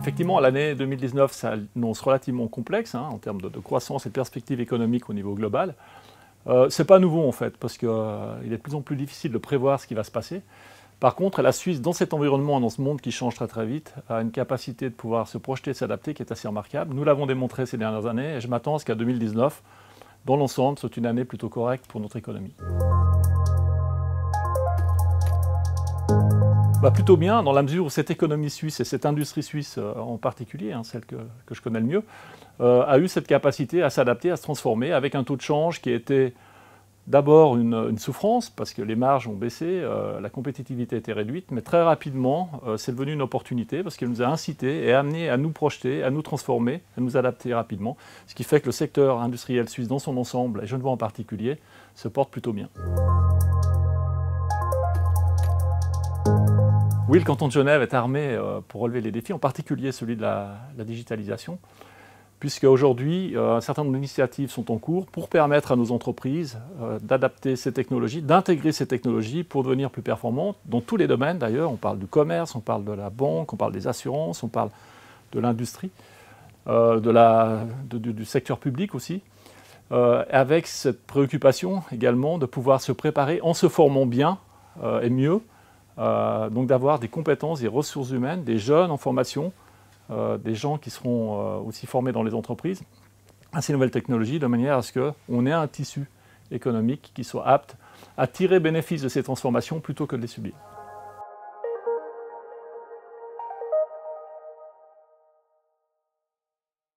Effectivement, l'année 2019 s'annonce relativement complexe en termes de croissance et de perspectives économiques au niveau global. Ce n'est pas nouveau en fait, parce qu'il est de plus en plus difficile de prévoir ce qui va se passer. Par contre, la Suisse, dans cet environnement, dans ce monde qui change très très vite, a une capacité de pouvoir se projeter, de s'adapter qui est assez remarquable. Nous l'avons démontré ces dernières années et je m'attends à ce qu'à 2019, dans l'ensemble, soit une année plutôt correcte pour notre économie. Plutôt bien, dans la mesure où cette économie suisse et cette industrie suisse en particulier, celle que je connais le mieux, a eu cette capacité à s'adapter, à se transformer avec un taux de change qui était d'abord une souffrance parce que les marges ont baissé, la compétitivité était réduite, mais très rapidement, c'est devenu une opportunité parce qu'elle nous a incités et amenés à nous projeter, à nous transformer, à nous adapter rapidement, ce qui fait que le secteur industriel suisse dans son ensemble, et Genevois en particulier, se porte plutôt bien. Oui, le canton de Genève est armé pour relever les défis, en particulier celui de la digitalisation, puisque aujourd'hui, un certain nombre d'initiatives sont en cours pour permettre à nos entreprises d'adapter ces technologies, d'intégrer ces technologies pour devenir plus performantes dans tous les domaines d'ailleurs. On parle du commerce, on parle de la banque, on parle des assurances, on parle de l'industrie, du secteur public aussi, avec cette préoccupation également de pouvoir se préparer en se formant bien et mieux. Donc d'avoir des compétences, des ressources humaines, des jeunes en formation, des gens qui seront aussi formés dans les entreprises à ces nouvelles technologies, de manière à ce qu'on ait un tissu économique qui soit apte à tirer bénéfice de ces transformations plutôt que de les subir.